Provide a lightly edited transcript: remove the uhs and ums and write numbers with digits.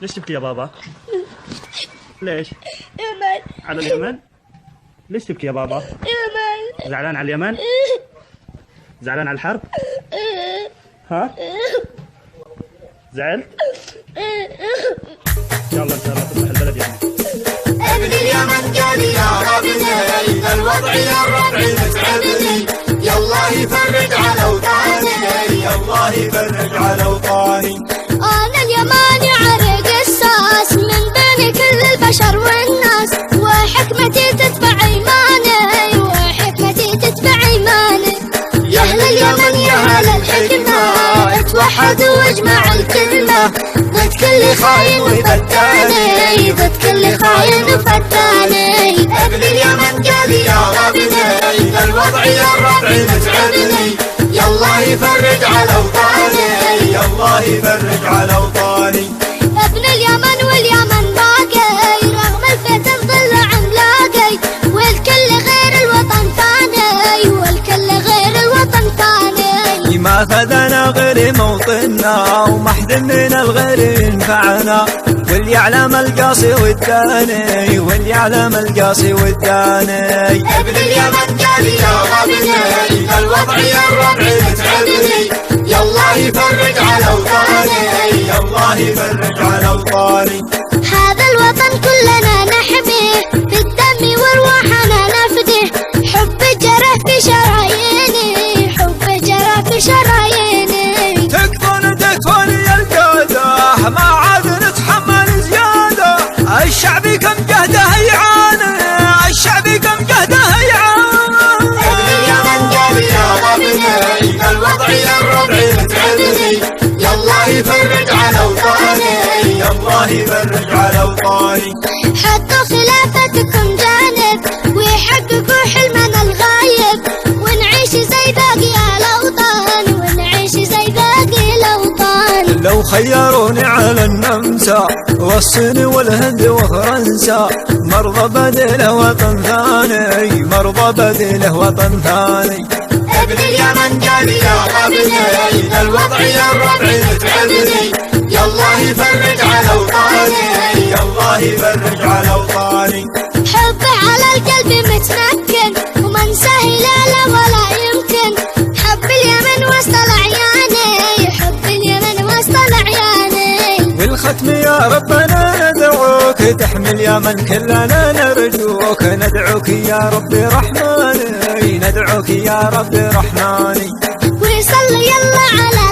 ليش تبكي يا بابا؟ ليش؟ يمن. على اليمن؟ ليش تبكي يا بابا؟ يمن. زعلان على اليمن؟ زعلان على الحرب؟ ها؟ زعلت؟ إن شاء الله تصلح البلد يعني. ابن اليمن قال يا ربنا الوضع يا الربع متعبني، يالله يفرج على اوطاني، يالله يفرج على اوطاني. أنا اليماني عرق الساس من بين كل البشر والناس، وحكمتي تتبع إيماني، وحكمتي تتبع إيماني. يا أهل اليمن يا أهل الحكمة اتوحدوا واجمع الكلمة ضد كل خاين وفتاني، ضد كل خاين وفتاني. ابن اليمن قال يا ربنا الوضع يا الربع متعبني، يالله يفرج على اوطاني، يالله يفرج على اوطاني. ابن اليمن واليمن باقي رغم الفتن ظل عملاقي، والكل غير الوطن ثاني، والكل غير الوطن ثاني. ما فدنا غير موطننا وما حد من الغير ينفعنا، واللي يعلم القاصي والداني، واللي يعلم القاصي والداني. ابن اليمن قال يا ربنا الوضع يا الربع متعبني، يالله يفرج على اوطاني، يالله يفرج على اوطاني. هذا الوطن كلنا نحميه بالدم وارواحنا نفديه، حب جرى في شراييني، حب جرى في شراييني. تكفون يا القادة ما عاد نتحمل زيادة، الشعب كم جهده يعاني، الشعب كم جهده يعاني. ابن اليمن قال يا ربنا الوضع يا الربع متعبني، يالله يفرج على اوطاني، يالله يفرج على اوطاني. حطوا خلافتكم جانب ويحققوا حلمنا الغايب، ونعيش زي باقي الاوطان، ونعيش زي باقي الاوطان. لو خيروني على النمسا والصين والهند وفرنسا، مرضى بديله وطن ثاني، مرضى بديله وطن ثاني. ابن اليمن قال يا ربنا الوضع يا الربع متعبني، يالله يفرج على اوطاني، يالله يفرج على اوطاني. حبه على القلب متمكن ومنساه لا لا ولا يمكن، حب اليمن وسط العياني، حب اليمن وسط العياني. بالختم يا ربنا ندعوك تحمي اليمن كلنا نرجوك، ندعوك يا ربي رحماني، ندعوك يا ربي رحماني. ويصلي يلا على